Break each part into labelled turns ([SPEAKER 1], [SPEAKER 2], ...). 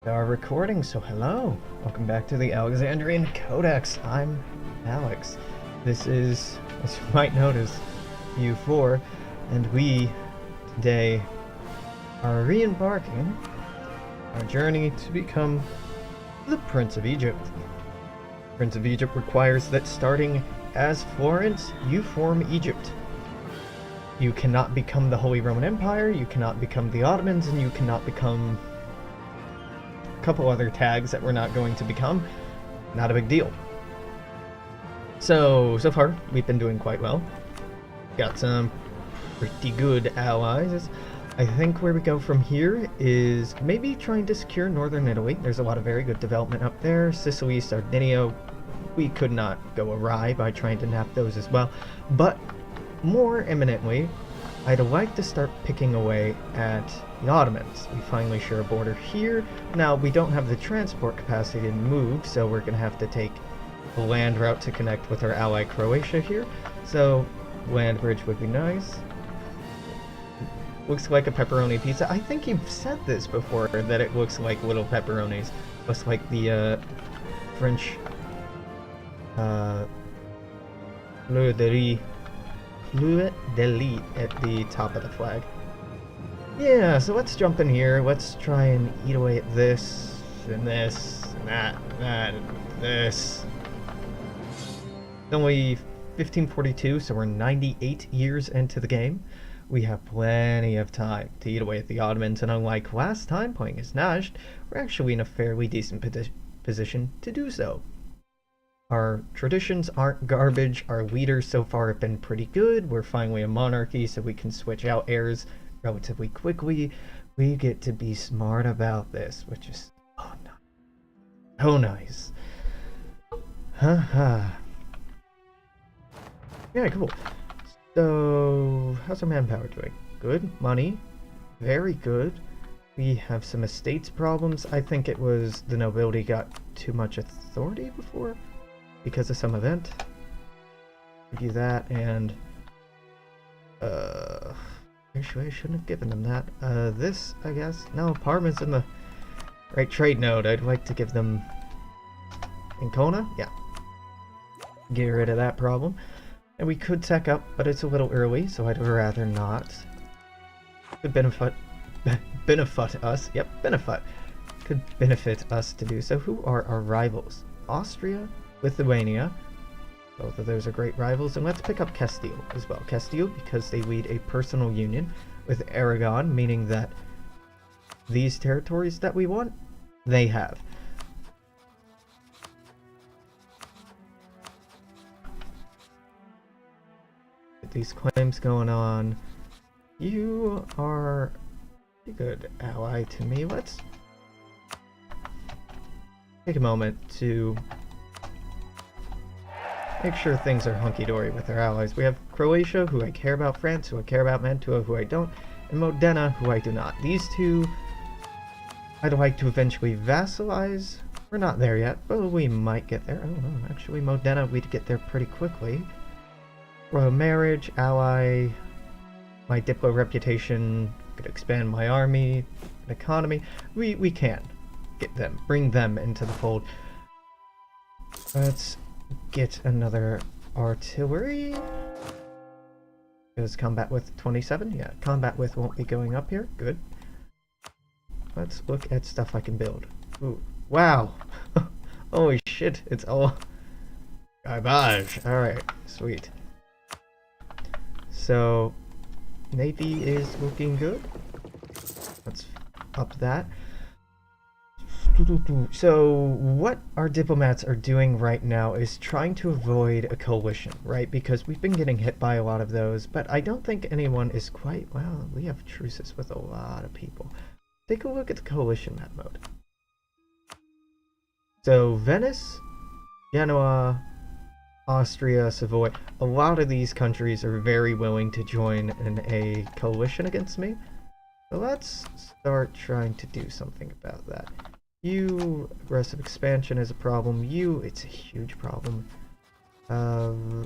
[SPEAKER 1] We are recording, so hello. Welcome back to the Alexandrian Codex. I'm Alex. This is, as you might notice, U4, and we today are re-embarking our journey to become the Prince of Egypt. Prince of Egypt requires that starting as Florence, you form Egypt. You cannot become the Holy Roman Empire, you cannot become the Ottomans, and you cannot become couple other tags that we're not going to become. Not a big deal. So far, we've been doing quite well. Got some pretty good allies. I think where we go from here is maybe trying to secure northern Italy. There's a lot of very good development up there. Sicily, Sardinia, we could not go awry by trying to nap those as well. But more imminently, I'd like to start picking away at the Ottomans. We finally share a border here. Now, we don't have the transport capacity to move, so we're going to have to take the land route to connect with our ally Croatia here. So, land bridge would be nice. Looks like a pepperoni pizza. I think you've said this before, that it looks like little pepperonis. Looks like the French fleur de lis at the top of the flag. Yeah, so let's jump in here. Let's try and eat away at this, and this, and that, and this. It's only 1542, so we're 98 years into the game. We have plenty of time to eat away at the Ottomans, and unlike last time playing as Najd, we're actually in a fairly decent position to do so. Our traditions aren't garbage, our leaders so far have been pretty good, we're finally a monarchy so we can switch out heirs relatively quickly. We get to be smart about this, which is so nice. Haha. Yeah, cool. So, how's our manpower doing? Good. Money. Very good. We have some estates problems. I think it was the nobility got too much authority before because of some event. Give you that, and actually I shouldn't have given them that. This, I guess. No, Parma's in the right trade node. I'd like to give them Ancona? Yeah. Get rid of that problem. And we could tech up, but it's a little early, so I'd rather not. Could benefit us. Yep, benefit. Could benefit us to do so. Who are our rivals? Austria, Lithuania. Both of those are great rivals. And let's pick up Castile as well. Castile, because they lead a personal union with Aragon, meaning that these territories that we want, they have. Get these claims going on. You are a good ally to me. Let's take a moment to make sure things are hunky-dory with our allies. We have Croatia, who I care about, France, who I care about, Mantua, who I don't, and Modena, who I do not. These two I'd like to eventually vassalize. We're not there yet, but we might get there. Oh no, actually Modena, we'd get there pretty quickly. Royal marriage, ally, my Diplo reputation, could expand my army, economy. We can get them, bring them into the fold. Let's get another artillery. Is combat with 27? Yeah, combat with won't be going up here. Good. Let's look at stuff I can build. Ooh, wow. Holy shit, it's all garbage. Alright, sweet. So, Navy is looking good. Let's up that. So, what our diplomats are doing right now is trying to avoid a coalition, right? Because we've been getting hit by a lot of those, but I don't think anyone is quite, well, we have truces with a lot of people. Take a look at the coalition map mode. So, Venice, Genoa, Austria, Savoy, a lot of these countries are very willing to join in a coalition against me. So let's start trying to do something about that. You, aggressive expansion is a problem. You, it's a huge problem.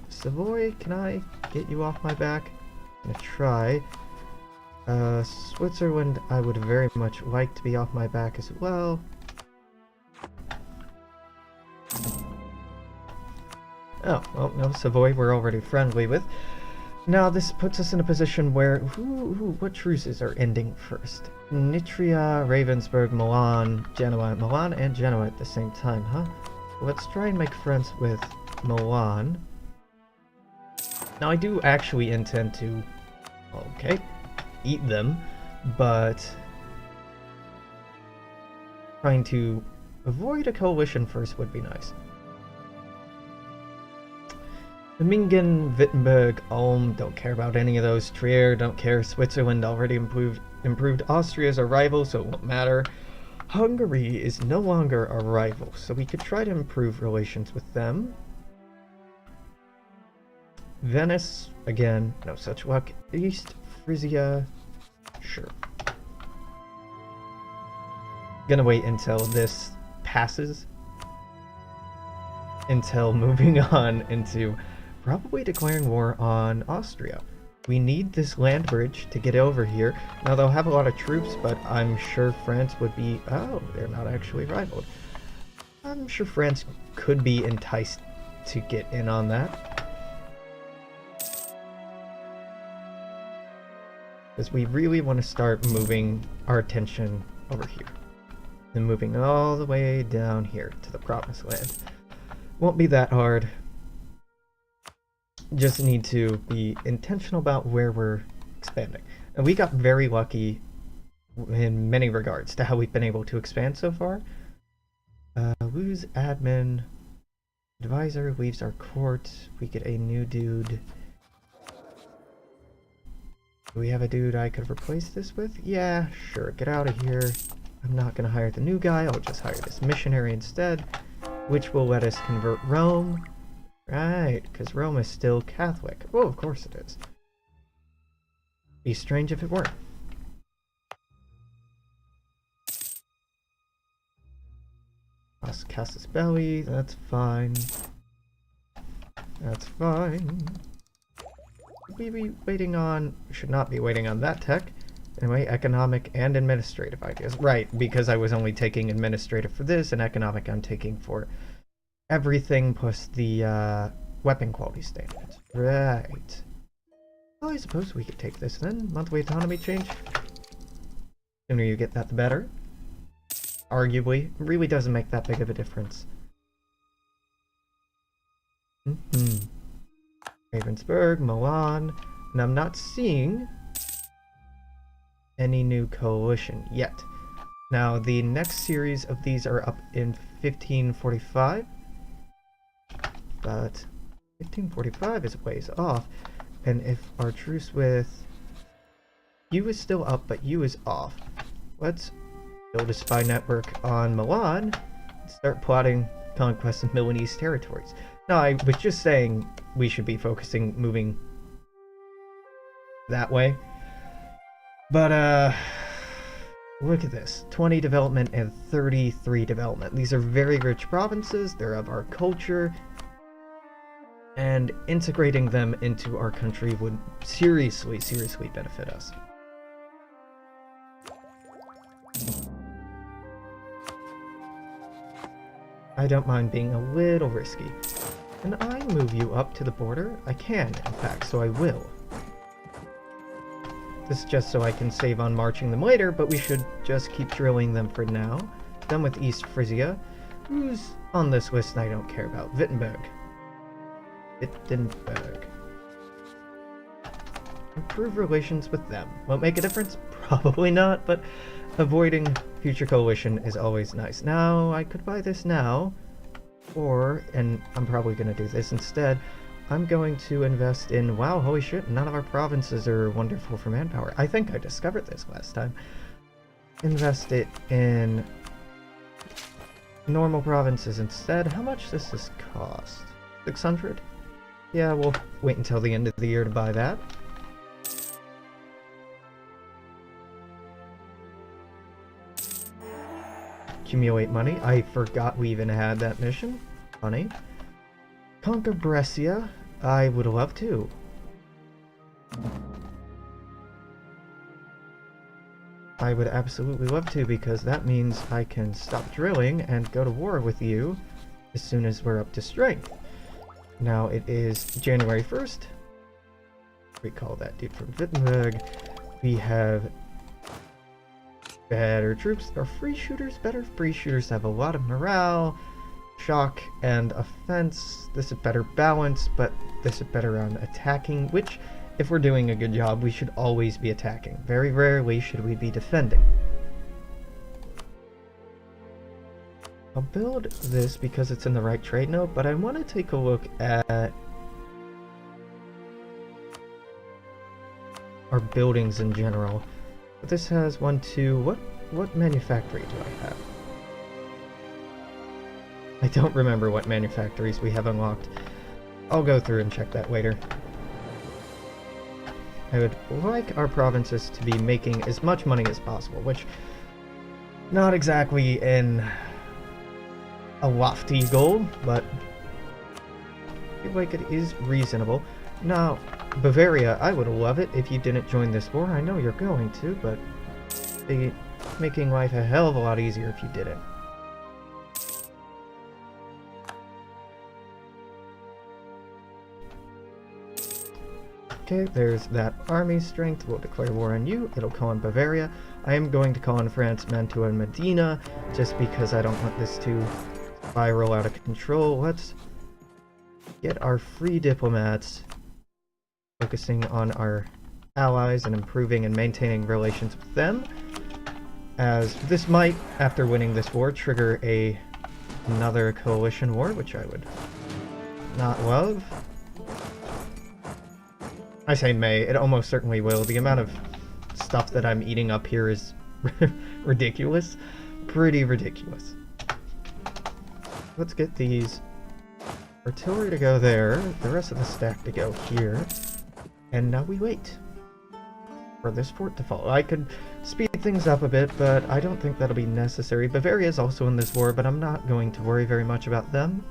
[SPEAKER 1] Savoy, can I get you off my back? I'm gonna try. Switzerland, I would very much like to be off my back as well. Oh, well, no, Savoy we're already friendly with. Now this puts us in a position where what truces are ending first? Nitria, Ravensburg, Milan, Genoa. Milan and Genoa at the same time, huh? Let's try and make friends with Milan. Now I do actually intend to, okay, eat them, but trying to avoid a coalition first would be nice. Mingen, Wittenberg, Ulm, don't care about any of those. Trier, don't care. Switzerland already improved. Austria is a rival, so it won't matter. Hungary is no longer a rival, so we could try to improve relations with them. Venice, again, no such luck. East Frisia, sure. Gonna wait until this passes. Until moving on into probably declaring war on Austria. We need this land bridge to get over here. Now they'll have a lot of troops, but I'm sure France would be... Oh, they're not actually rivaled. I'm sure France could be enticed to get in on that. Because we really want to start moving our attention over here. And moving all the way down here to the Promised Land. Won't be that hard. Just need to be intentional about where we're expanding. And we got very lucky in many regards to how we've been able to expand so far. Lose admin. Advisor leaves our court. We get a new dude. Do we have a dude I could replace this with? Yeah, sure. Get out of here. I'm not going to hire the new guy. I'll just hire this missionary instead, which will let us convert Rome. Right, because Rome is still Catholic. Oh, of course it is. Be strange if it weren't. Casus Belli, that's fine. That's fine. We be waiting on... Should not be waiting on that tech. Anyway, economic and administrative ideas. Right, because I was only taking administrative for this, and economic I'm taking for everything plus the weapon quality standards. Right. Well, I suppose we could take this then. Monthly autonomy change. Sooner you get that, the better. Arguably. It really doesn't make that big of a difference. Ravensburg, Milan, and I'm not seeing any new coalition yet. Now, the next series of these are up in 1545, but 1545 is a ways off, and if our truce with you is still up, but you is off, let's build a spy network on Milan and start plotting conquest of Milanese territories. Now, I was just saying we should be focusing moving that way. But, look at this. 20 development and 33 development. These are very rich provinces. They're of our culture. And integrating them into our country would seriously, seriously benefit us. I don't mind being a little risky. Can I move you up to the border? I can, in fact, so I will. This is just so I can save on marching them later, but we should just keep drilling them for now. Done with East Frisia. Who's on this list I don't care about? Wittenberg. Wittenberg. Improve relations with them. Won't make a difference? Probably not, but avoiding future coalition is always nice. Now, I could buy this now, or, and I'm probably going to do this instead, I'm going to invest in, wow, holy shit, none of our provinces are wonderful for manpower. I think I discovered this last time. Invest it in normal provinces instead. How much does this cost? 600? Yeah, we'll wait until the end of the year to buy that. Accumulate money. I forgot we even had that mission. Funny. Conquer Brescia. I would love to. I would absolutely love to, because that means I can stop drilling and go to war with you as soon as we're up to strength. Now it is January 1st. Recall that dude from Wittenberg. We have better troops. Are free shooters better? Free shooters have a lot of morale, shock, and offense. This is better balance, but this is better on attacking, which, if we're doing a good job, we should always be attacking. Very rarely should we be defending. I'll build this because it's in the right trade node, but I want to take a look at our buildings in general. This has 1, 2, what manufactory do I have? I don't remember what manufactories we have unlocked. I'll go through and check that later. I would like our provinces to be making as much money as possible, which not exactly in a lofty goal, but I feel like it is reasonable. Now, Bavaria, I would love it if you didn't join this war. I know you're going to, but it'd be making life a hell of a lot easier if you didn't. Okay, there's that army strength. We'll declare war on you. It'll call on Bavaria. I am going to call on France, Mantua, and Medina, just because I don't want this to spiral out of control. Let's get our free diplomats focusing on our allies and improving and maintaining relations with them, as this might, after winning this war, trigger another coalition war, which I would not love. I say may, it almost certainly will. The amount of stuff that I'm eating up here is ridiculous. Pretty ridiculous. Let's get these artillery to go there, the rest of the stack to go here, and now we wait for this fort to fall. I could speed things up a bit, but I don't think that'll be necessary. Bavaria is also in this war, but I'm not going to worry very much about them.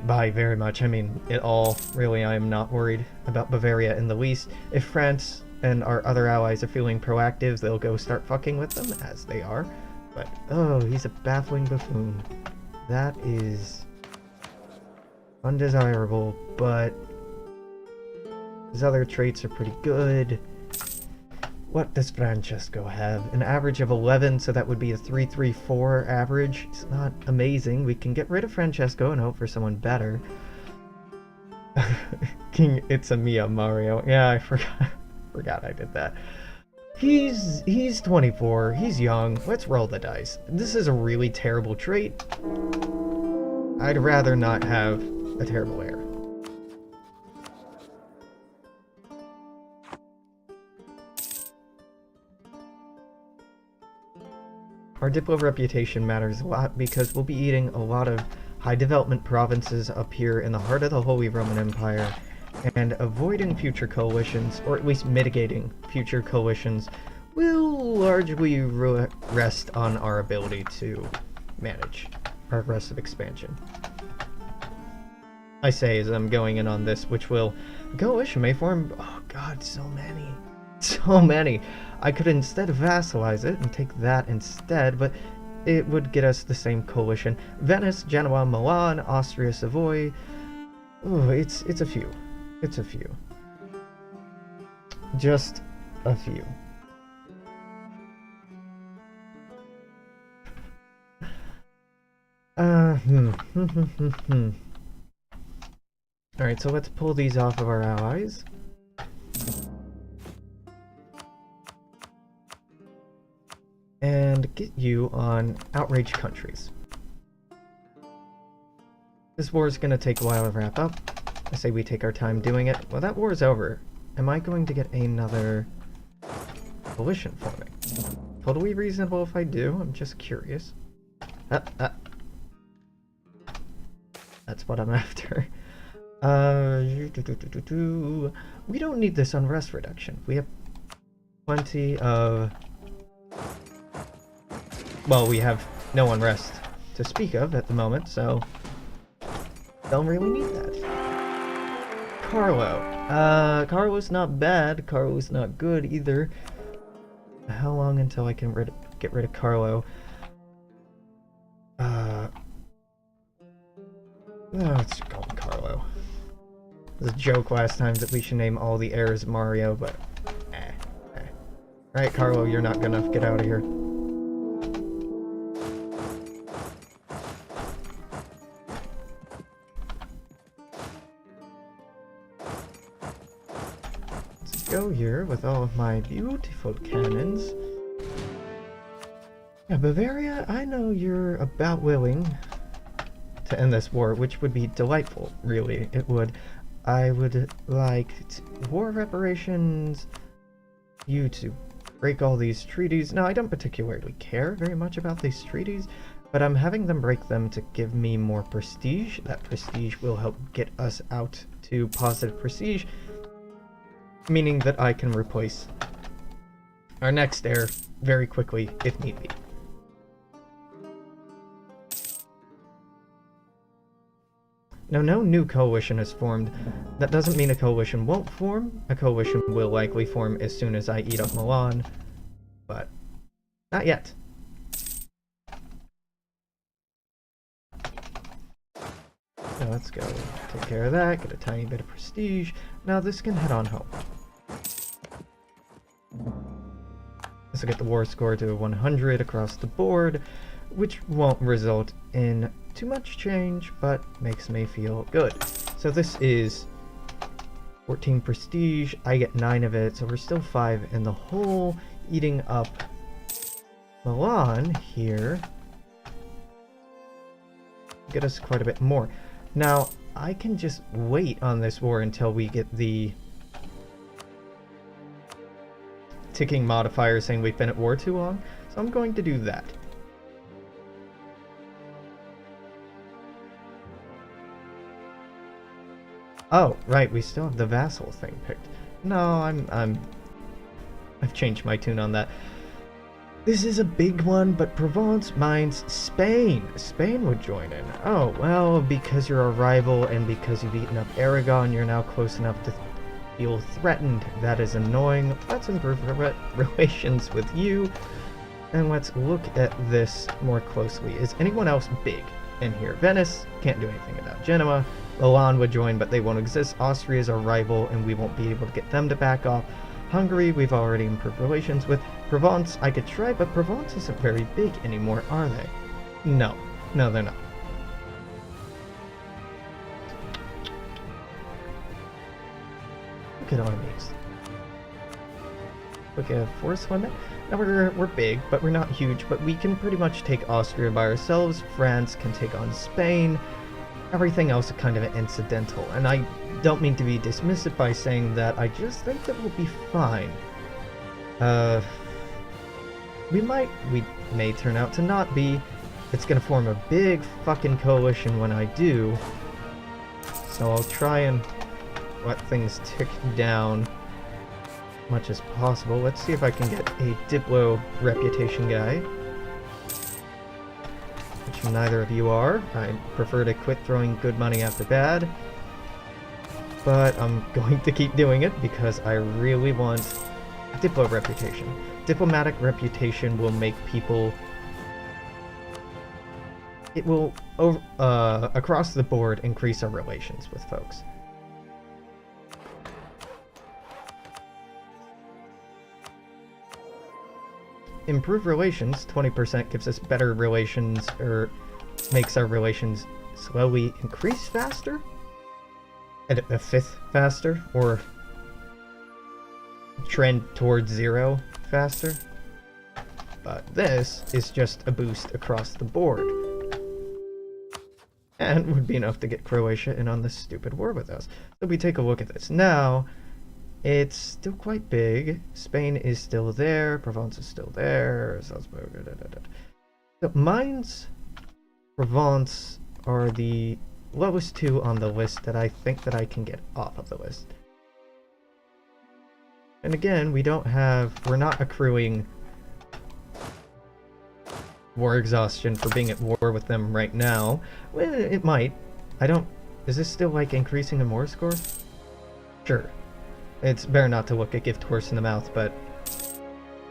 [SPEAKER 1] By very much, I mean it all. Really, I am not worried about Bavaria in the least. If France and our other allies are feeling proactive, they'll go start fucking with them, as they are. But, oh, he's a baffling buffoon. That is undesirable, but his other traits are pretty good. What does Francesco have? An average of 11, so that would be a 3-3-4 average. It's not amazing. We can get rid of Francesco and hope for someone better. King It's-a-Mia Mario. Yeah, I forgot I did that. He's 24. He's young. Let's roll the dice. This is a really terrible trait. I'd rather not have a terrible heir. Our Diplo reputation matters a lot because we'll be eating a lot of high development provinces up here in the heart of the Holy Roman Empire, and avoiding future coalitions, or at least mitigating future coalitions, will largely rest on our ability to manage our aggressive expansion. I say as I'm going in on this, which will... The coalition may form... Oh god, so many. So many. I could instead vassalize it and take that instead, but it would get us the same coalition. Venice, Genoa, Milan, Austria, Savoy... Oh, it's a few. It's a few. Just a few. Alright, so let's pull these off of our allies. And get you on outraged countries. This war is going to take a while to wrap up. I say we take our time doing it. Well, that war is over. Am I going to get another coalition forming? Totally reasonable if I do. I'm just curious. That's what I'm after. We don't need this unrest reduction. We have plenty of... Well, we have no unrest to speak of at the moment, so don't really need that. Carlo. Carlo's not bad. Carlo's not good either. How long until I can get rid of Oh, let's call him Carlo. It was a joke last time that we should name all the heirs Mario, but Alright, Carlo, you're not good enough. Get out of here. Let's go here with all of my beautiful cannons. Yeah, Bavaria, I know you're about willing to end this war, which would be delightful, really. It would. I would like war reparations, you to break all these treaties. Now, I don't particularly care very much about these treaties, but I'm having them break them to give me more prestige. That prestige will help get us out to positive prestige, meaning that I can replace our next heir very quickly if need be. Now, no new coalition has formed. That doesn't mean a coalition won't form. A coalition will likely form as soon as I eat up Milan, but not yet. So let's go take care of that, get a tiny bit of prestige. Now this can head on home. This will get the war score to 100 across the board, which won't result in too much change, but makes me feel good. So this is 14 prestige, I get 9 of it, so we're still 5 in the hole, eating up Milan here. Get us quite a bit more. Now, I can just wait on this war until we get the ticking modifier saying we've been at war too long, so I'm going to do that. Oh, right, we still have the vassal thing picked. No, I've changed my tune on that. This is a big one, but Provence minds Spain. Spain would join in. Oh, well, because you're a rival and because you've eaten up Aragon, you're now close enough to feel threatened. That is annoying. Let's improve relations with you. And let's look at this more closely. Is anyone else big in here? Venice, can't do anything about Genoa. Milan would join, but they won't exist. Austria is our rival, and we won't be able to get them to back off. Hungary, we've already improved relations with. Provence, I could try, but Provence isn't very big anymore, are they? No. No, they're not. Look at armies. Look at force limit. Now we're big, but we're not huge, but we can pretty much take Austria by ourselves. France can take on Spain. Everything else is kind of incidental, and I don't mean to be dismissive by saying that. I just think that we'll be fine. We may turn out to not be. It's gonna form a big fucking coalition when I do. So I'll try and let things tick down as much as possible. Let's see if I can get a Diplo reputation guy. Which neither of you are. I prefer to quit throwing good money after bad. But I'm going to keep doing it because I really want Diplo reputation. Diplomatic reputation will make people... It will, across the board, increase our relations with folks. Improve relations, 20% gives us better relations, or makes our relations slowly increase faster? At a fifth faster? Or trend towards 0 faster? But this is just a boost across the board. And would be enough to get Croatia in on this stupid war with us. So we take a look at this now. It's still quite big. Spain is still there. Provence is still there. Salzburg. So Mainz, Provence are the lowest 2 on the list that I think that I can get off of the list. And again, we're not accruing war exhaustion for being at war with them right now. Well, it might. Is this still like increasing the war score? Sure. It's better not to look a gift horse in the mouth, but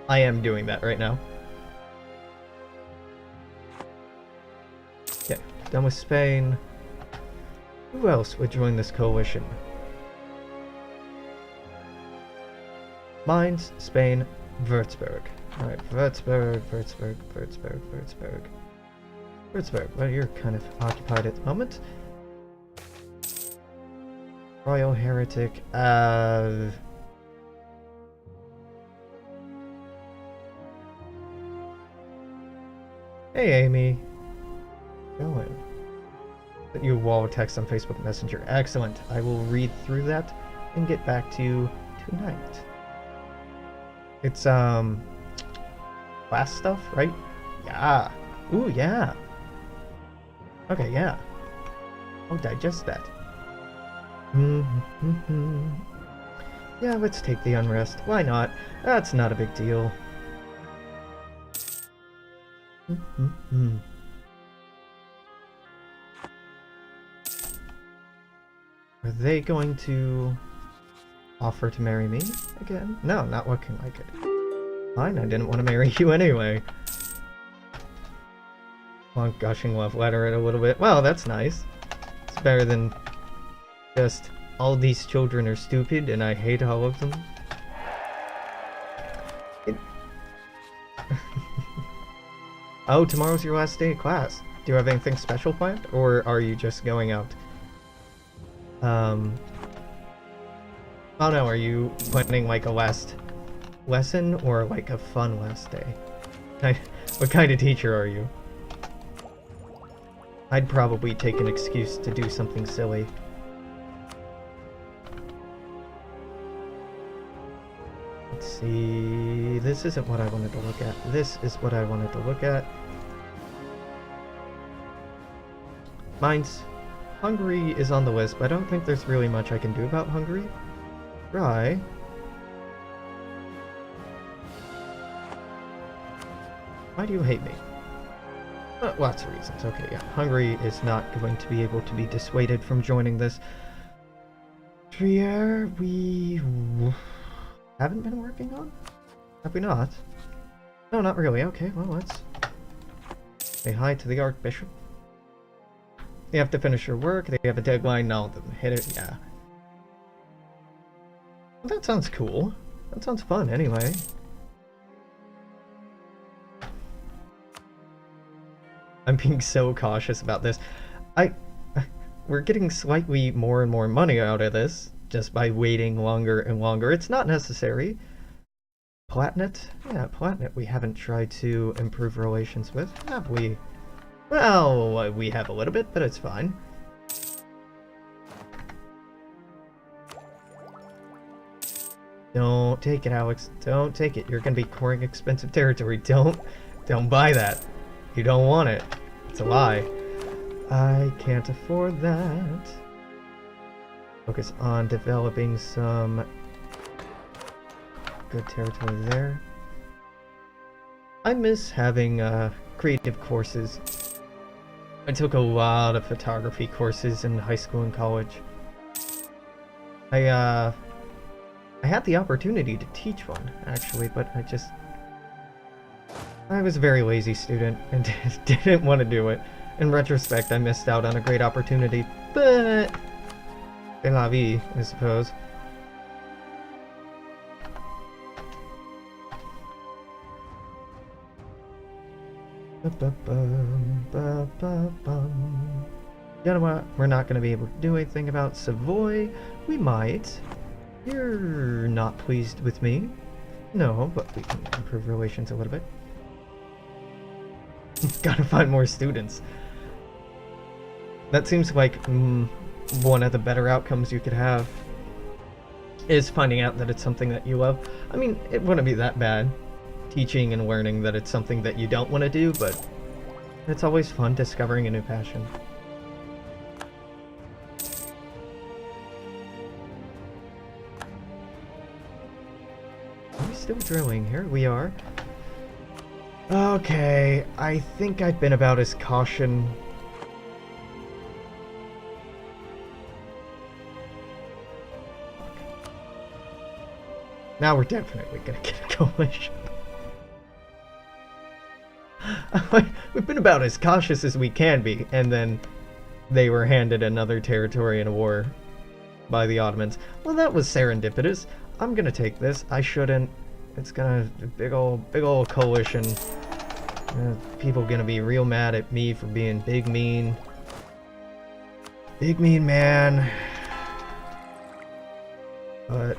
[SPEAKER 1] I am doing that right now. Okay, done with Spain. Who else would join this coalition? Mainz, Spain, Würzburg. Alright, Würzburg. Well, you're kind of occupied at the moment. Royal Heretic. Hey, Amy. Going. Sent you a wall of text on Facebook Messenger. Excellent. I will read through that and get back to you tonight. It's, class stuff, right? Yeah. Ooh, yeah. Okay, yeah. I'll digest that. Yeah, let's take the unrest. Why not? That's not a big deal. Are they going to offer to marry me again? No, not looking like it. Fine, I didn't want to marry you anyway. Long gushing love letter it a little bit. Well, that's nice. It's better than just all these children are stupid and I hate all of them. Oh, tomorrow's your last day of class. Do you have anything special planned? Or are you just going out? Oh no, are you planning like a last lesson or like a fun last day? What kind of teacher are you? I'd probably take an excuse to do something silly. Let's see... This isn't what I wanted to look at. This is what I wanted to look at. Mine's... Hungary is on the list, but I don't think there's really much I can do about Hungary. Right. Why do you hate me? Lots of reasons. Okay, yeah. Hungary is not going to be able to be dissuaded from joining this. Trier, we haven't been working on? Have we not? No, not really. Okay, well, let's say hi to the Archbishop. They have to finish your work. They have a deadline. All of them hit it. Yeah. Well, that sounds cool. That sounds fun, anyway. I'm being so cautious about this. We're getting slightly more and more money out of this just by waiting longer and longer. It's not necessary. Palatinate? Yeah, Palatinate we haven't tried to improve relations with, have we? Well, we have a little bit, but it's fine. Don't take it, Alex. Don't take it. You're gonna be coring expensive territory. Don't buy that. You don't want it. It's a lie. I can't afford that. Focus on developing some good territory there. I miss having creative courses. I took a lot of photography courses in high school and college. I had the opportunity to teach one, actually, but I was a very lazy student and didn't want to do it. In retrospect, I missed out on a great opportunity, but c'est la vie, I suppose. You know what? We're not going to be able to do anything about Savoy. We might. You're not pleased with me. No, but we can improve relations a little bit. Gotta find more students. That seems like one of the better outcomes you could have is finding out that it's something that you love. I mean, it wouldn't be that bad, teaching and learning that it's something that you don't want to do, but it's always fun discovering a new passion. Are we still drilling? Here we are. Okay, I think I've been about as caution. Now we're definitely gonna get a coalition. We've been about as cautious as we can be, and then they were handed another territory in a war by the Ottomans. Well, that was serendipitous. I'm gonna take this. I shouldn't. It's gonna big old coalition. People gonna be real mad at me for being big mean man. But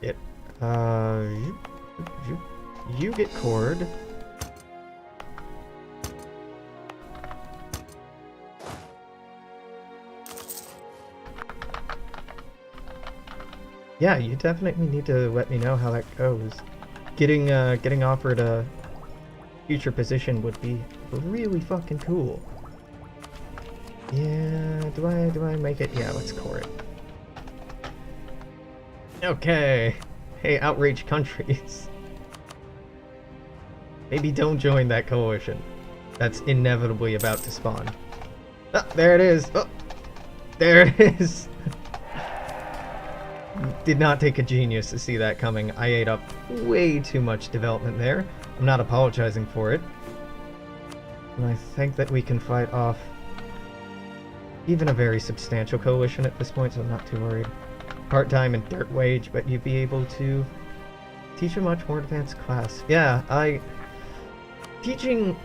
[SPEAKER 1] it you get cored. Yeah, you definitely need to let me know how that goes. Getting offered a future position would be really fucking cool. Yeah, do I make it? Yeah, let's core it. Okay. Hey, outraged countries. Maybe don't join that coalition. That's inevitably about to spawn. Oh, there it is. Oh, there it is. Did not take a genius to see that coming. I ate up way too much development there. I'm not apologizing for it. And I think that we can fight off even a very substantial coalition at this point, so I'm not too worried. Part-time and dirt wage, but you'd be able to teach a much more advanced class. Yeah, teaching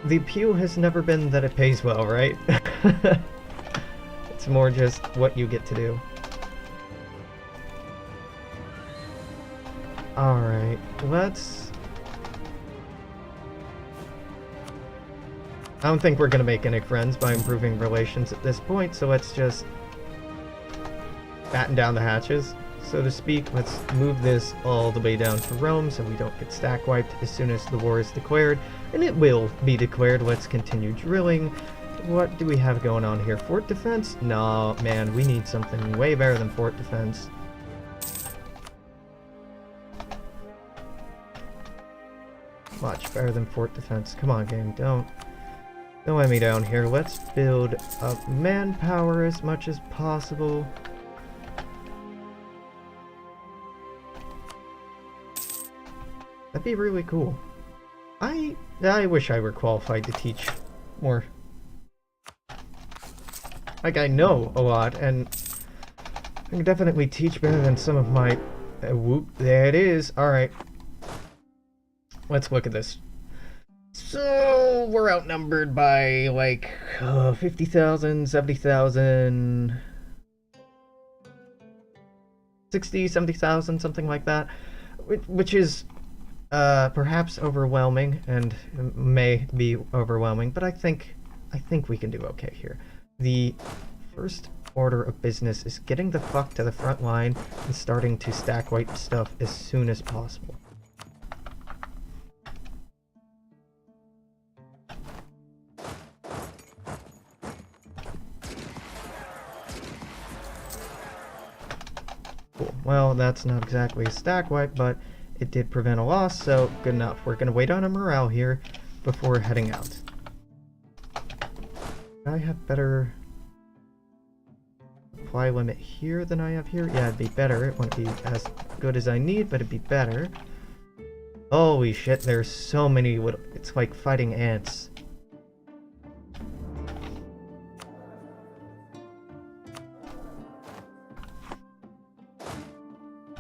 [SPEAKER 1] the appeal has never been that it pays well, right? It's more just what you get to do. Alright, let's... I don't think we're gonna make any friends by improving relations at this point, so let's just batten down the hatches, so to speak. Let's move this all the way down to Rome so we don't get stack wiped as soon as the war is declared, and it will be declared. Let's continue drilling. What do we have going on here? Fort defense? No, man, we need something way better than fort defense. Much better than fort defense. Come on, game, don't let me down here. Let's build up manpower as much as possible. That'd be really cool. I wish I were qualified to teach more. Like, I know a lot, and I can definitely teach better than some of my... whoop, there it is. Alright. Let's look at this. So, we're outnumbered by, like, 50,000, 70,000... 60, 70,000, something like that. Which is... perhaps overwhelming, and may be overwhelming, but I think we can do okay here. The first order of business is getting the fuck to the front line and starting to stack wipe stuff as soon as possible. Cool. Well, that's not exactly a stack wipe, but it did prevent a loss, so good enough. We're gonna wait on a morale here before heading out. I have better supply limit here than I have here. Yeah, it'd be better. It wouldn't be as good as I need, but it'd be better. Holy shit, there's so many. It's like fighting ants.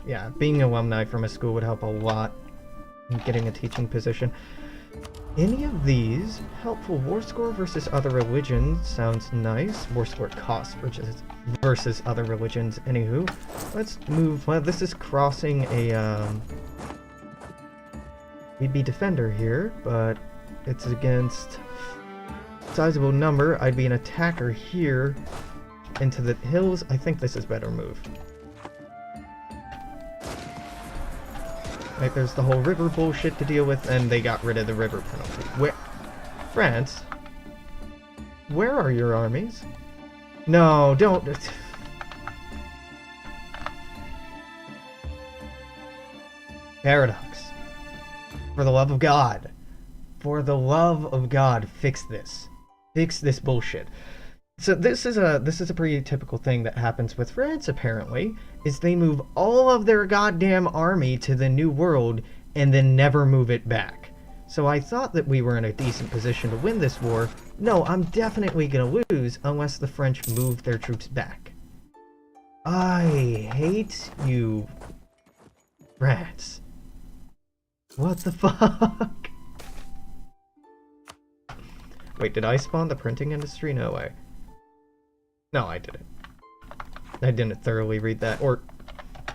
[SPEAKER 1] Yeah, being alumni from a school would help a lot in getting a teaching position. Any of these helpful? War score versus other religions sounds nice. War score cost versus other religions. Anywho, let's move. Well, this is crossing a we'd be defender here, but it's against sizable number. I'd be an attacker here into the hills. I think this is better move. Right, there's the whole river bullshit to deal with, and they got rid of the river penalty. Where? France? Where are your armies? No, don't... Paradox. For the love of God. For the love of God, fix this. Fix this bullshit. So this is a pretty typical thing that happens with France, apparently, is they move all of their goddamn army to the New World and then never move it back. So I thought that we were in a decent position to win this war. No, I'm definitely gonna lose unless the French move their troops back. I hate you, France. What the fuck? Wait, did I spawn the printing industry? No way. No, I didn't. I didn't thoroughly read that, or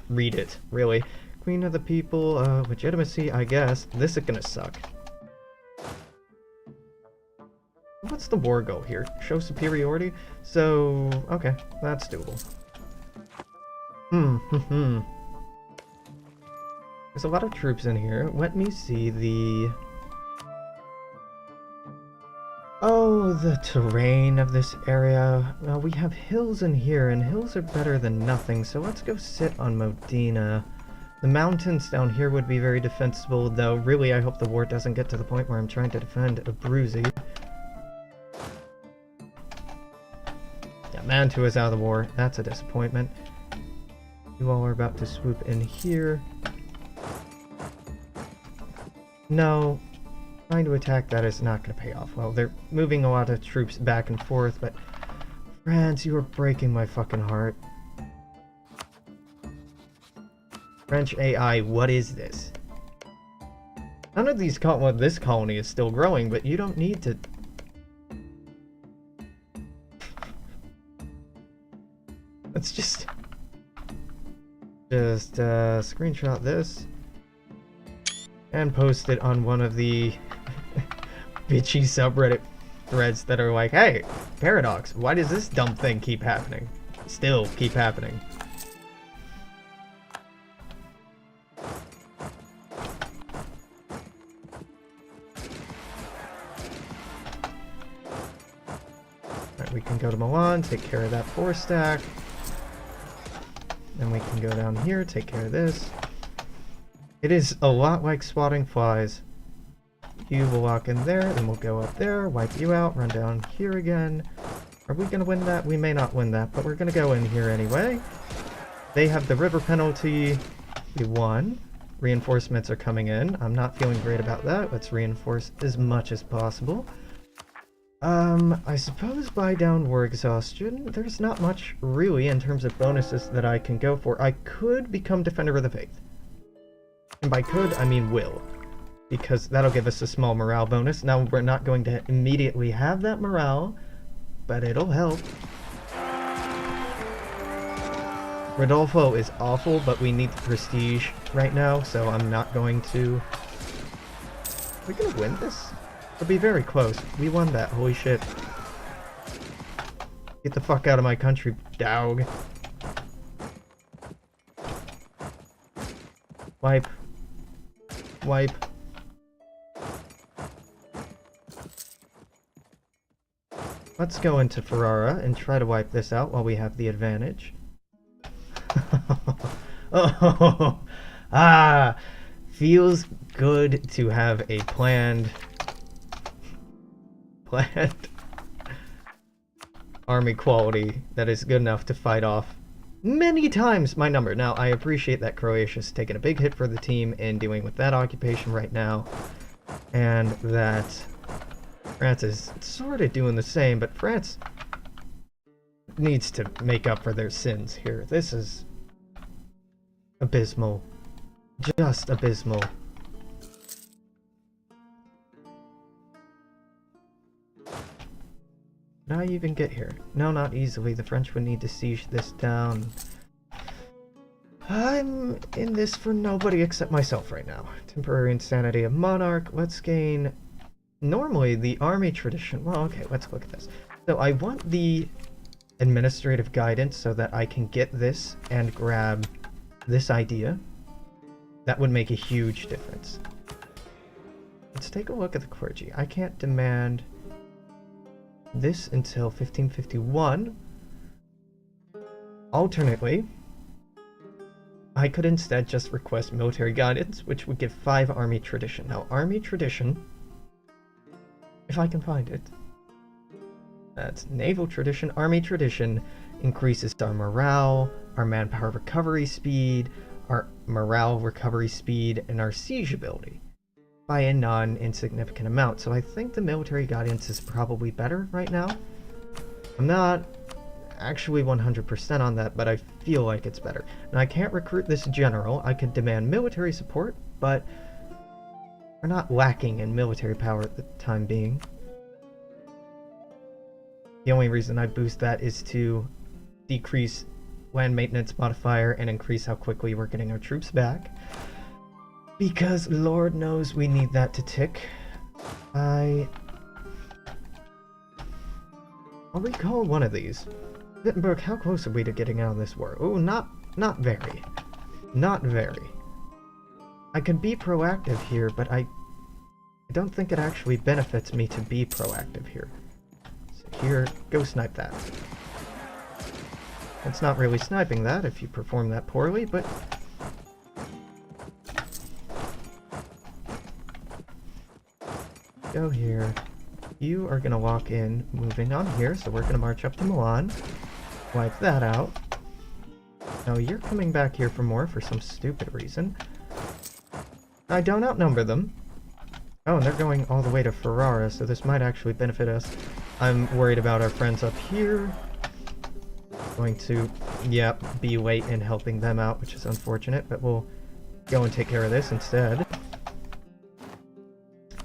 [SPEAKER 1] read it, really. Queen of the people, legitimacy, I guess. This is gonna suck. What's the war goal here? Show superiority? So, okay, that's doable. There's a lot of troops in here. Let me see the... Oh, the terrain of this area. Well, we have hills in here, and hills are better than nothing, so let's go sit on Modena. The mountains down here would be very defensible, though really I hope the war doesn't get to the point where I'm trying to defend Abruzzi. Yeah, Mantua is out of the war. That's a disappointment. You all are about to swoop in here. No. Trying to attack that is not going to pay off. Well, they're moving a lot of troops back and forth, but France, you are breaking my fucking heart. French AI, what is this? None of these well, this colony is still growing, but you don't need to... Let's just screenshot this and post it on one of the bitchy subreddit threads that are like, hey, Paradox, why does this dumb thing keep happening? Still keep happening. Alright, we can go to Milan, take care of that 4-stack. Then we can go down here, take care of this. It is a lot like swatting flies. You will walk in there, then we'll go up there, wipe you out, run down here again. Are we gonna win that? We may not win that, but we're gonna go in here anyway. They have the river penalty. We won. Reinforcements are coming in. I'm not feeling great about that. Let's reinforce as much as possible. I suppose buy down war exhaustion. There's not much really in terms of bonuses that I can go for. I could become Defender of the Faith. And by could, I mean will. Because that'll give us a small morale bonus. Now, we're not going to immediately have that morale, but it'll help. Rodolfo is awful, but we need the prestige right now, so I'm not going to... Are we gonna win this? It'll be very close. We won that, holy shit. Get the fuck out of my country, dog. Wipe. Wipe. Let's go into Ferrara and try to wipe this out while we have the advantage. Oh, ah, feels good to have a planned army quality that is good enough to fight off many times my number. Now, I appreciate that Croatia's taken a big hit for the team in dealing with that occupation right now, and that France is sort of doing the same, but France needs to make up for their sins here. This is abysmal. Just abysmal. Did I even get here? No, not easily. The French would need to siege this down. I'm in this for nobody except myself right now. Temporary insanity of monarch. Let's gain... Normally, the army tradition... Well, okay, let's look at this. So I want the administrative guidance so that I can get this and grab this idea. That would make a huge difference. Let's take a look at the clergy. I can't demand this until 1551. Alternately, I could instead just request military guidance, which would give 5 army tradition. Now, army tradition, if I can find it, that's naval tradition. Army tradition increases our morale, our manpower recovery speed, our morale recovery speed, and our siege ability. by a non-insignificant amount. So I think the military guidance is probably better right now. I'm not actually 100% on that, but I feel like it's better. Now I can't recruit this general. I could demand military support, but we're not lacking in military power at the time being. The only reason I boost that is to decrease land maintenance modifier and increase how quickly we're getting our troops back. Because Lord knows we need that to tick. I'll recall one of these. Wittenberg, how close are we to getting out of this war? Oh, not very. Not very. I can be proactive here, but I don't think it actually benefits me to be proactive here. So here, go snipe that. It's not really sniping that if you perform that poorly, but go here. You are gonna walk in, moving on here, so we're gonna march up to Milan. Wipe that out. Now you're coming back here for more for some stupid reason. I don't outnumber them. Oh, and they're going all the way to Ferrara, so this might actually benefit us. I'm worried about our friends up here. Going to, yep, be late in helping them out, which is unfortunate, but we'll go and take care of this instead.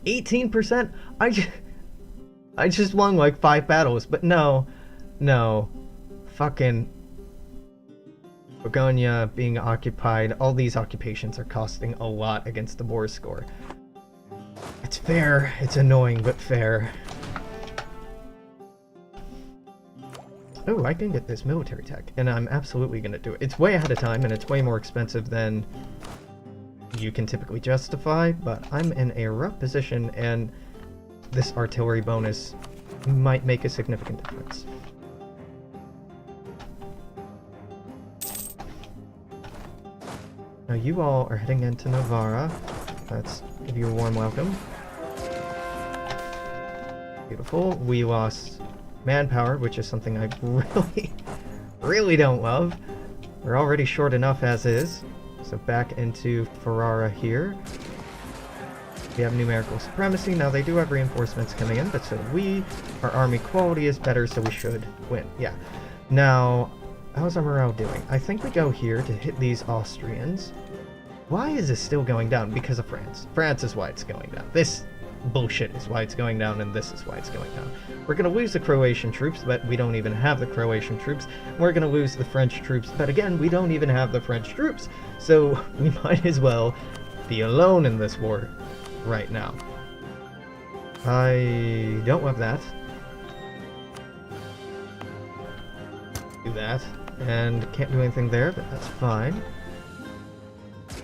[SPEAKER 1] 18%? I just won like 5 battles, but no. Fucking Burgonia being occupied, all these occupations are costing a lot against the war score. It's fair, it's annoying, but fair. Oh, I can get this military tech, and I'm absolutely gonna do it. It's way ahead of time, and it's way more expensive than you can typically justify, but I'm in a rough position, and this artillery bonus might make a significant difference. Now you all are heading into Novara. Let's give you a warm welcome. Beautiful. We lost manpower, which is something I really don't love. We're already short enough as is. So back into Ferrara here. We have numerical supremacy. Now they do have reinforcements coming in, but so do we. Our army quality is better, so we should win. Yeah. Now, how's our morale doing? I think we go here to hit these Austrians. Why is this still going down? Because of France. France is why it's going down. This bullshit is why it's going down, and this is why it's going down. We're going to lose the Croatian troops, but we don't even have the Croatian troops. We're going to lose the French troops, but again, we don't even have the French troops. So we might as well be alone in this war right now. I don't love that. Do that. And can't do anything there, but that's fine.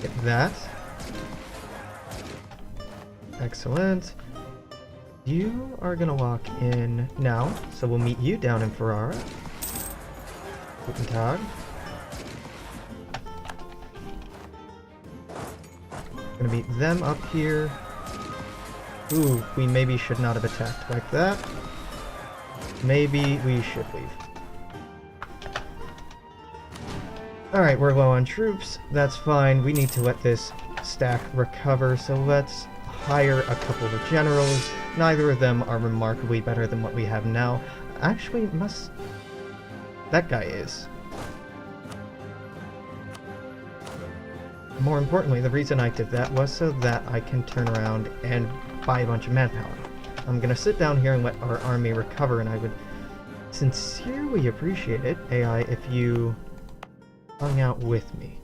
[SPEAKER 1] Get that. Excellent. You are gonna walk in now, so we'll meet you down in Ferrara. Guten Tag. Gonna meet them up here. Ooh, we maybe should not have attacked like that. Maybe we should leave. Alright, we're low on troops. That's fine. We need to let this stack recover, so let's hire a couple of generals. Neither of them are remarkably better than what we have now. Actually, that guy is. More importantly, the reason I did that was so that I can turn around and buy a bunch of manpower. I'm gonna sit down here and let our army recover, and I would sincerely appreciate it, AI, if you hung out with me.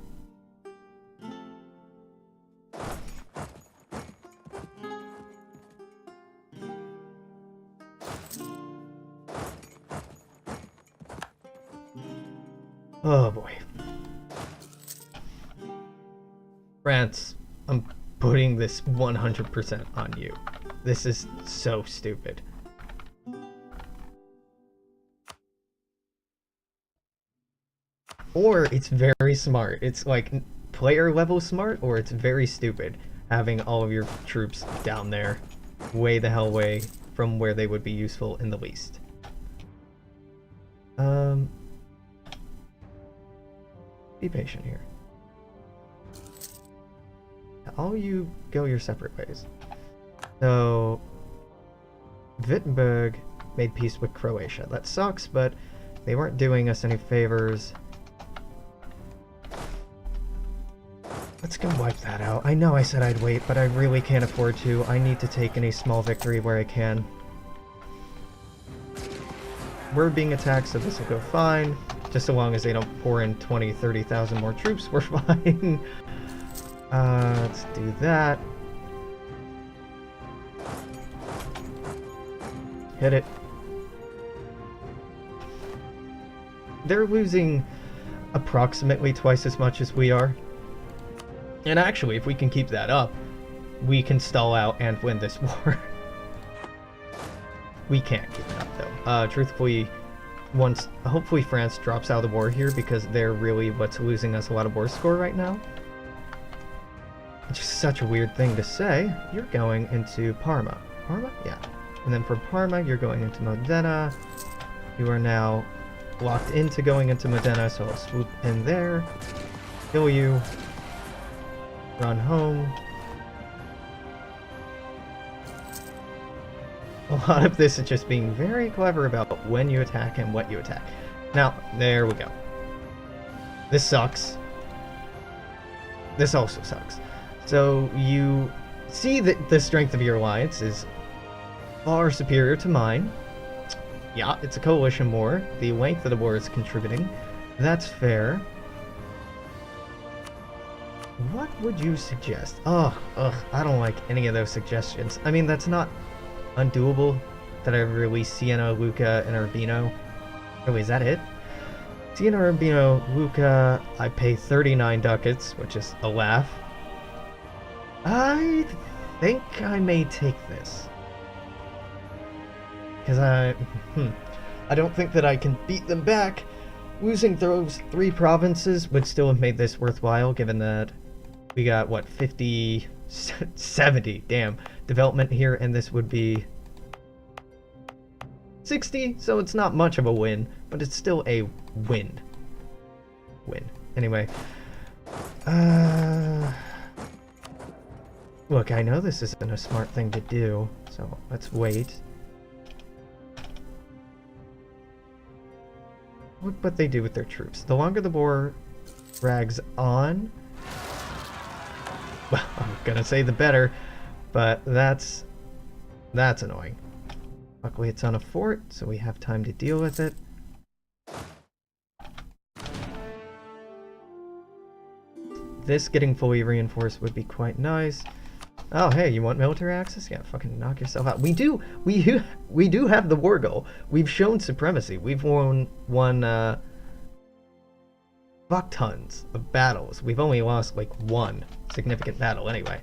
[SPEAKER 1] Oh boy. France, I'm putting this 100% on you. This is so stupid. Or it's very smart. It's like player level smart, or it's very stupid having all of your troops down there way the hell away from where they would be useful in the least. Be patient here. All you go your separate ways. So, Wittenberg made peace with Croatia. That sucks, but they weren't doing us any favors. Let's go wipe that out. I know I said I'd wait, but I really can't afford to. I need to take any small victory where I can. We're being attacked, so this will go fine. Just so long as they don't pour in 20, 30,000 more troops, we're fine. Let's do that. Hit it. They're losing approximately twice as much as we are. And actually, if we can keep that up, we can stall out and win this war. We can't keep it up, though. Truthfully, hopefully France drops out of the war here, because they're really what's losing us a lot of war score right now. It's just such a weird thing to say. You're going into Parma. Parma? Yeah. And then for Parma, you're going into Modena. You are now locked into going into Modena, so I'll swoop in there, kill you, run home. A lot of this is just being very clever about when you attack and what you attack. Now, there we go. This sucks. This also sucks. So you see that the strength of your alliance is far superior to mine. Yeah, it's a coalition war. The length of the war is contributing. That's fair. What would you suggest? I don't like any of those suggestions. I mean, that's not undoable that I release Siena, Lucca, and Urbino. Oh, is that it? Siena, Urbino, Lucca, I pay 39 ducats, which is a laugh. I think I may take this. Because I don't think that I can beat them back. Losing those 3 provinces would still have made this worthwhile, given that we got, what, 50, 70, damn, development here, and this would be 60, so it's not much of a win, but it's still a win. Anyway, look, I know this isn't a smart thing to do, so let's wait. What they do with their troops. The longer the war drags on, well, I'm gonna say the better, but that's annoying. Luckily it's on a fort, so we have time to deal with it. This getting fully reinforced would be quite nice. Oh, hey, you want military access? Yeah, fucking knock yourself out. We do have the war goal. We've shown supremacy. We've won fuck tons of battles. We've only lost like 1 significant battle anyway.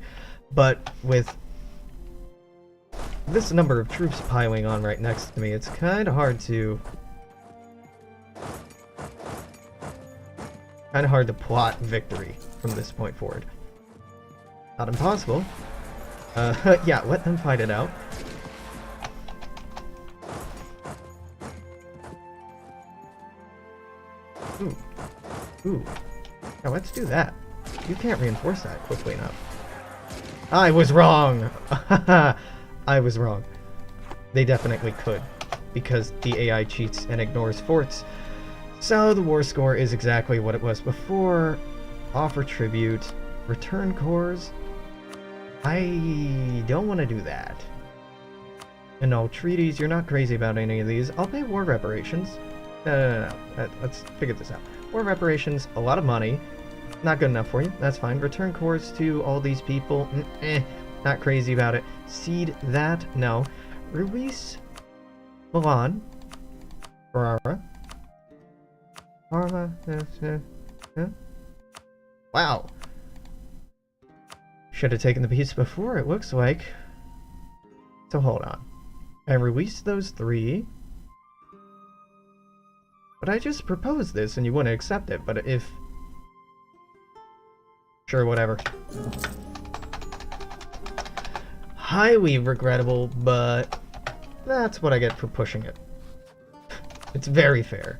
[SPEAKER 1] But with this number of troops piling on right next to me, it's kind of hard to plot victory from this point forward. Not impossible. Yeah, let them fight it out. Ooh. Now let's do that. You can't reinforce that quickly enough. I was wrong! I was wrong. They definitely could, because the AI cheats and ignores forts. So the war score is exactly what it was before. Offer tribute. Return cores. I don't want to do that. And no, treaties, you're not crazy about any of these. I'll pay war reparations. No. Let's figure this out. War reparations, a lot of money. Not good enough for you. That's fine. Return cores to all these people. Not crazy about it. Cede that. No. Release Milan. Ferrara. Parma. Wow. Should have taken the peace before, it looks like. So hold on. I released those 3. But I just proposed this and you wouldn't accept it, but if... Sure, whatever. Highly regrettable, but that's what I get for pushing it. It's very fair.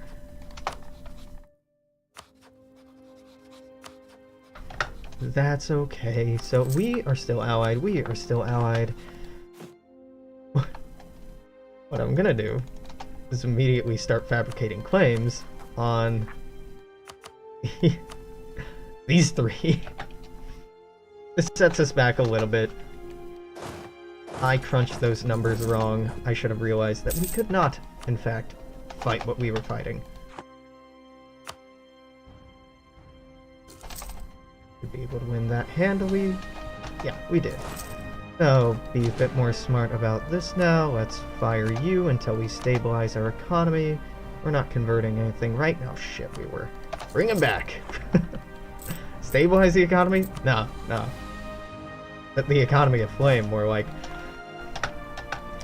[SPEAKER 1] That's okay. So we are still allied. what I'm gonna do is immediately start fabricating claims on these three. This sets us back a little bit. I crunched those numbers wrong. I should have realized that we could not, in fact, fight what we were fighting. To be able to win that handily. Yeah, we did. So, be a bit more smart about this now. Let's fire you until we stabilize our economy. We're not converting anything right now. Shit, we were. Bring him back. Stabilize the economy? No, no. But the economy of flame, more like.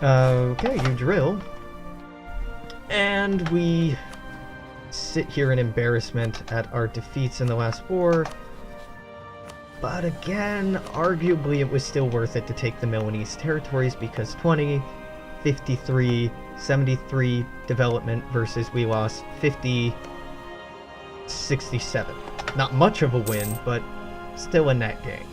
[SPEAKER 1] Okay, you drill. And we sit here in embarrassment at our defeats in the last war. But again, arguably it was still worth it to take the Milanese territories because 20, 53, 73 development versus we lost 50, 67. Not much of a win, but still a net gain.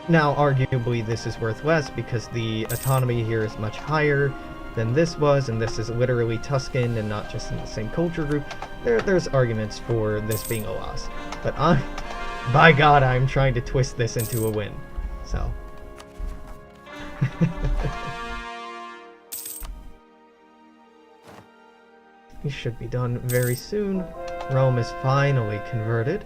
[SPEAKER 1] Now, arguably this is worth less because the autonomy here is much higher than this was, and this is literally Tuscan and not just in the same culture group. There's arguments for this being a loss. But by God, I'm trying to twist this into a win. So. He should be done very soon. Rome is finally converted.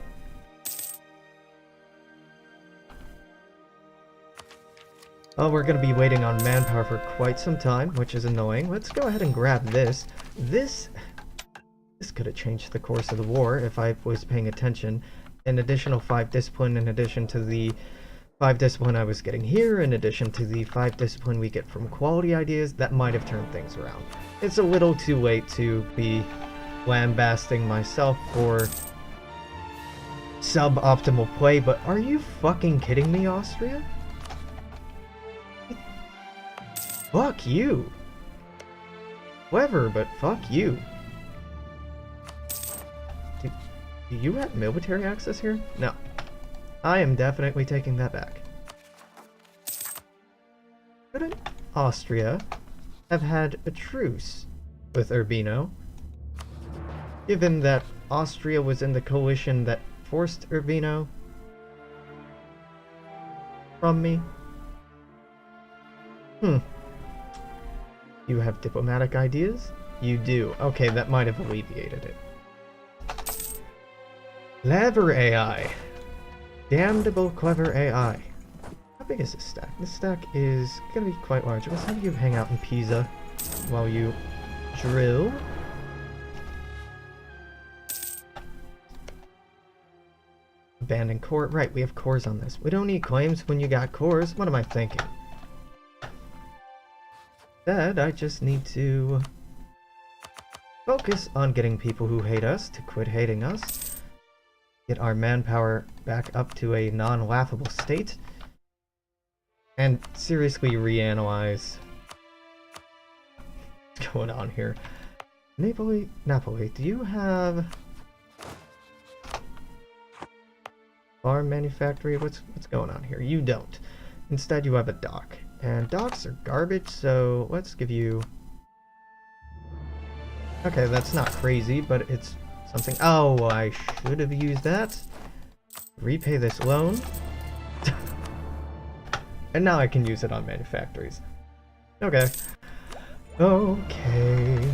[SPEAKER 1] Oh, we're going to be waiting on manpower for quite some time, which is annoying. Let's go ahead and grab this. This could have changed the course of the war if I was paying attention. An additional 5 discipline in addition to the 5 discipline I was getting here, in addition to the 5 discipline we get from quality ideas, that might have turned things around. It's a little too late to be lambasting myself for suboptimal play, but are you fucking kidding me, Austria? Fuck you. Clever, but fuck you. Do you have military access here? No. I am definitely taking that back. Couldn't Austria have had a truce with Urbino, given that Austria was in the coalition that forced Urbino from me? You have diplomatic ideas? You do. Okay, that might have alleviated it. Clever AI. Damnable clever AI. How big is this stack? This stack is gonna be quite large. Let's have you hang out in Pisa while you drill. Abandoned core. Right, we have cores on this. We don't need claims when you got cores. What am I thinking? Instead, I just need to focus on getting people who hate us to quit hating us. Get our manpower back up to a non-laughable state. And seriously reanalyze what's going on here. Napoli, do you have farm manufactory? What's going on here? You don't. Instead, you have a dock. And docks are garbage, so let's give you... Okay, that's not crazy, but it's something... Oh, I should have used that. Repay this loan. And now I can use it on manufactories. Okay. Okay.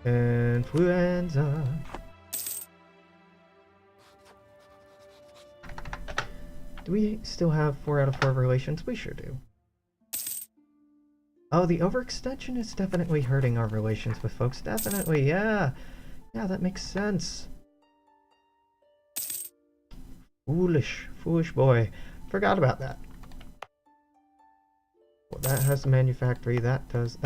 [SPEAKER 1] Influenza. Do we still have 4 out of 4 relations? We sure do. Oh, the overextension is definitely hurting our relations with folks. Definitely, yeah. Yeah, that makes sense. Foolish boy. Forgot about that. Well, that has a manufactory. That does.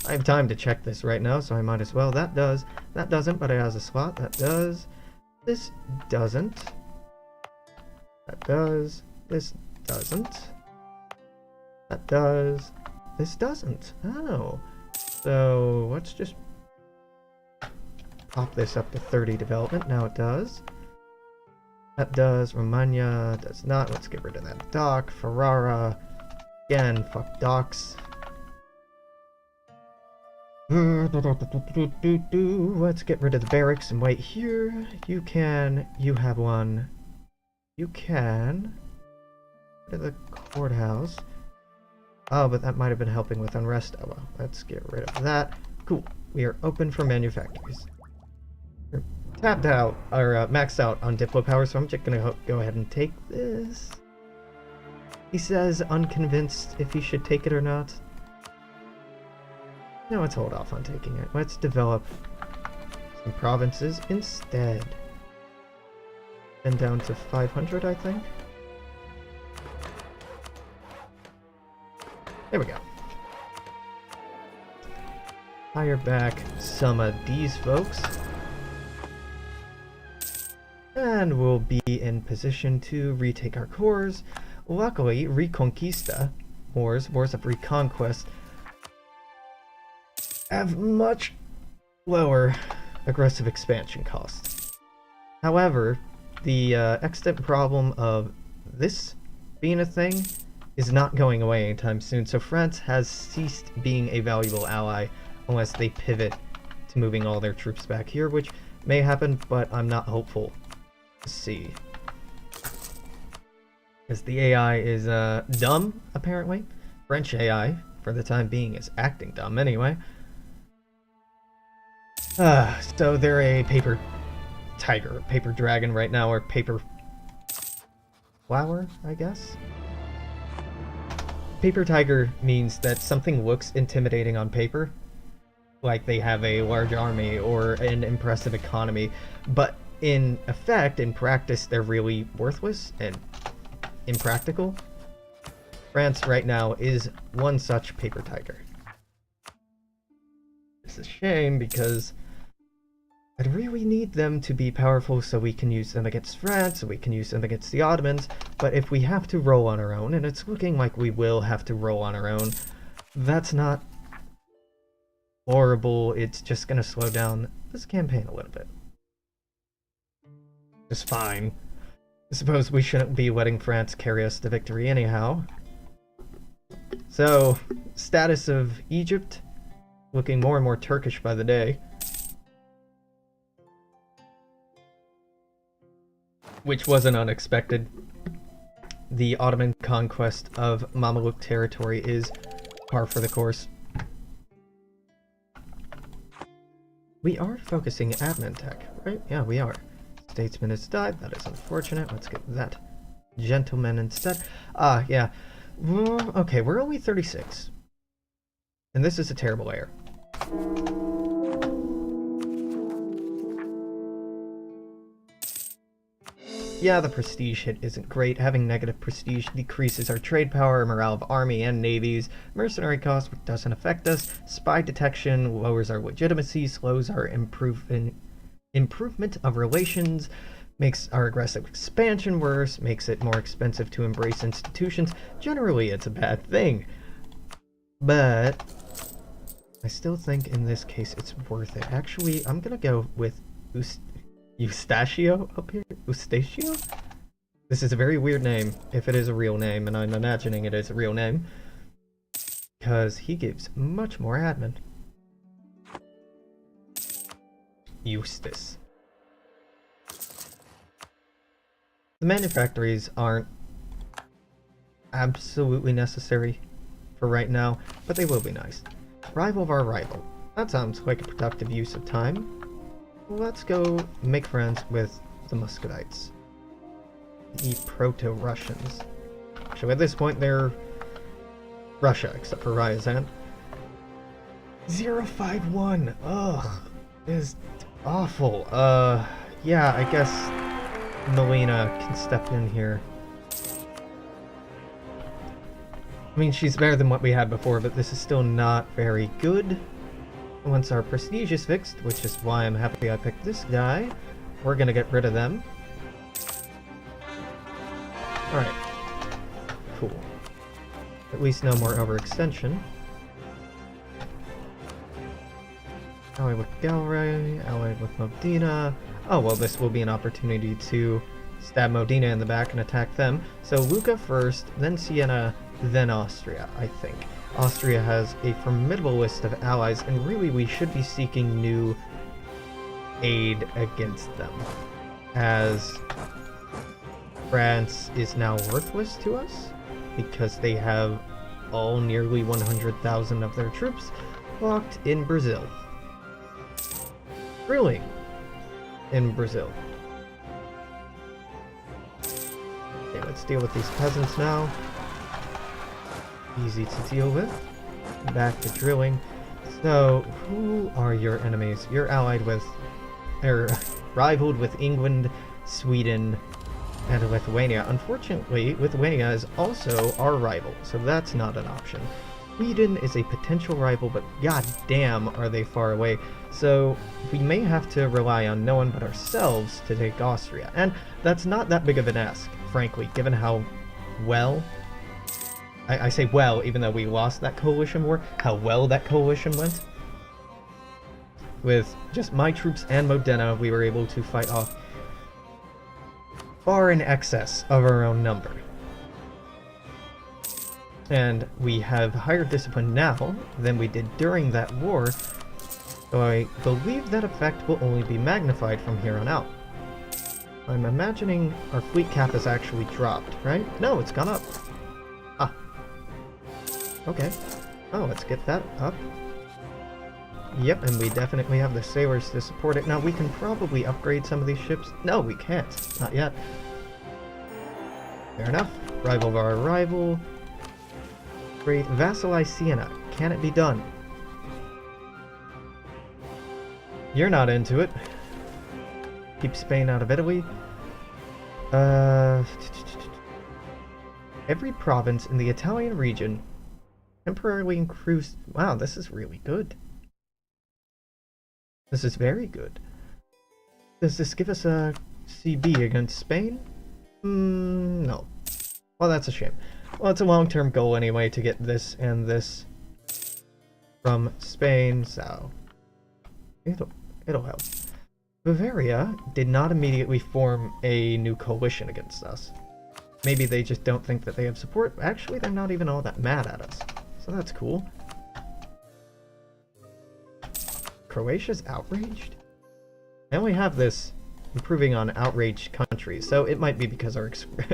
[SPEAKER 1] I have time to check this right now, so I might as well. That does. That doesn't, but it has a slot. That does. This doesn't. That does. This doesn't. That does. This doesn't. Oh. So let's just pop this up to 30 development. Now it does. That does. Romagna does not. Let's get rid of that dock. Ferrara. Again, fuck docks. Let's get rid of the barracks and wait here. You have one. You can. Rid of the courthouse. Oh, but that might have been helping with unrest. Oh well, let's get rid of that. Cool. We are open for manufactories. We're tapped out, or maxed out on Diplo power, so I'm just gonna go ahead and take this. He says unconvinced if he should take it or not. No, let's hold off on taking it. Let's develop some provinces instead. And down to 500, I think. There we go. Hire back some of these folks. And we'll be in position to retake our cores. Luckily, Reconquista, wars of reconquest, have much lower aggressive expansion costs. However, the extant problem of this being a thing is not going away anytime soon, so France has ceased being a valuable ally unless they pivot to moving all their troops back here, which may happen, but I'm not hopeful. Let's see. Because the AI is dumb, apparently. French AI, for the time being, is acting dumb anyway. So they're a paper tiger, paper dragon right now, or paper flower, I guess? Paper tiger means that something looks intimidating on paper, like they have a large army or an impressive economy, but in effect, in practice, they're really worthless and impractical. France right now is one such paper tiger. It's a shame because I'd really need them to be powerful so we can use them against France, so we can use them against the Ottomans, but if we have to roll on our own, and it's looking like we will have to roll on our own, that's not horrible. It's just gonna slow down this campaign a little bit. It's fine. I suppose we shouldn't be letting France carry us to victory anyhow. So, status of Egypt, looking more and more Turkish by the day. Which wasn't unexpected. The Ottoman conquest of Mamluk territory is par for the course. We are focusing admin tech, right? Yeah, we are. Statesman has died. That is unfortunate. Let's get that gentleman instead. Yeah. Okay, we're only 36. And this is a terrible error. Yeah, the prestige hit isn't great. Having negative prestige decreases our trade power, morale of army and navies, mercenary cost, which doesn't affect us, spy detection lowers our legitimacy, slows our improvement of relations, makes our aggressive expansion worse, makes it more expensive to embrace institutions. Generally, it's a bad thing. But I still think in this case it's worth it. Actually, I'm gonna go with Eustachio up here? Eustachio? This is a very weird name, if it is a real name, and I'm imagining it is a real name. Because he gives much more admin. Eustace. The manufactories aren't absolutely necessary for right now, but they will be nice. Rival of our rival. That sounds like a productive use of time. Let's go make friends with the Muscovites. The Proto-Russians. So at this point they're Russia, except for Ryazan. 051! Ugh. Is awful. Yeah, I guess Melina can step in here. I mean, she's better than what we had before, but this is still not very good. Once our prestige is fixed, which is why I'm happy I picked this guy, we're gonna get rid of them. Alright. Cool. At least no more overextension. Ally with Galray, ally with Modena. Oh, well, this will be an opportunity to stab Modena in the back and attack them. So Lucca first, then Siena, than Austria, I think. Austria has a formidable list of allies, and really we should be seeking new aid against them, as France is now worthless to us because they have all nearly 100,000 of their troops locked in Brazil. Really? In Brazil. Okay, let's deal with these peasants now. Easy to deal with. Back to drilling. So, who are your enemies? You're allied with, or rivaled with England, Sweden, and Lithuania. Unfortunately, Lithuania is also our rival, so that's not an option. Sweden is a potential rival, but god damn are they far away. So we may have to rely on no one but ourselves to take Austria. And that's not that big of an ask, frankly, given how well, I say well, even though we lost that coalition war, how well that coalition went. With just my troops and Modena, we were able to fight off far in excess of our own number. And we have higher discipline now than we did during that war, so I believe that effect will only be magnified from here on out. I'm imagining our fleet cap has actually dropped, right? No, it's gone up. Ah. Okay. Oh, let's get that up. Yep, and we definitely have the sailors to support it. Now, we can probably upgrade some of these ships. No, we can't. Not yet. Fair enough. Rival of our rival. Great. Vassalize Siena. Can it be done? You're not into it. Keep Spain out of Italy. Every province in the Italian region temporarily increased. Wow, this is really good. This is very good. Does this give us a CB against Spain? No. Well, that's a shame. Well, it's a long-term goal anyway to get this and this from Spain, so it'll help. Bavaria did not immediately form a new coalition against us. Maybe they just don't think that they have support. Actually, they're not even all that mad at us, so that's cool. Croatia's outraged? I only have this improving on outraged countries, so it might be because our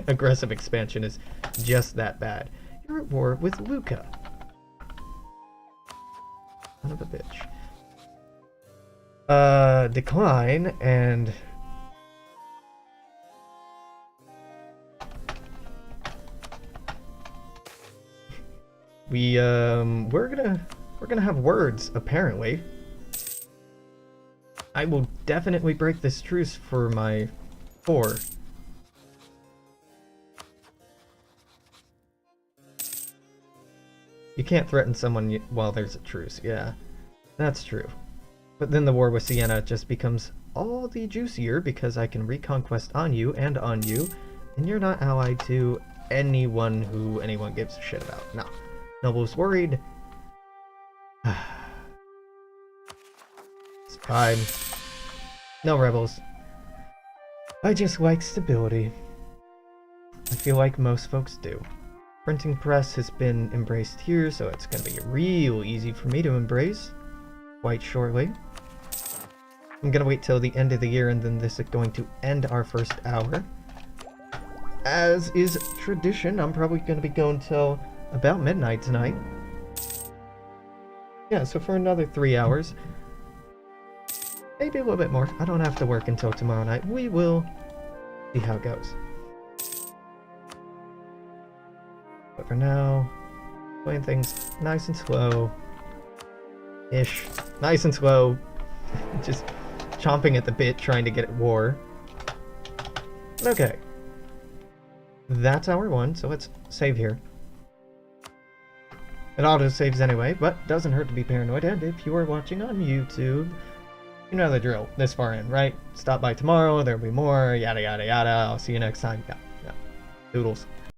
[SPEAKER 1] aggressive expansion is just that bad. You're at war with Lucca. Son of a bitch. Decline, and we're gonna have words, apparently. I will definitely break this truce for my 4. You can't threaten someone while there's a truce, yeah. That's true. But then the war with Siena just becomes all the juicier because I can reconquest on you, and you're not allied to anyone who anyone gives a shit about. No. Noble's worried. It's fine. No rebels. I just like stability. I feel like most folks do. Printing press has been embraced here, so it's gonna be real easy for me to embrace quite shortly. I'm gonna wait till the end of the year, and then this is going to end our first hour. As is tradition, I'm probably gonna be going till about midnight tonight. Yeah, so for another 3 hours. Maybe a little bit more. I don't have to work until tomorrow night. We will see how it goes. But for now, playing things nice and slow-ish. Nice and slow. Just chomping at the bit, trying to get at war. Okay. That's hour 1, so let's save here. It auto-saves anyway, but doesn't hurt to be paranoid, and if you are watching on YouTube, you know the drill this far in, right? Stop by tomorrow, there'll be more, yada yada yada. I'll see you next time. Yeah. Doodles.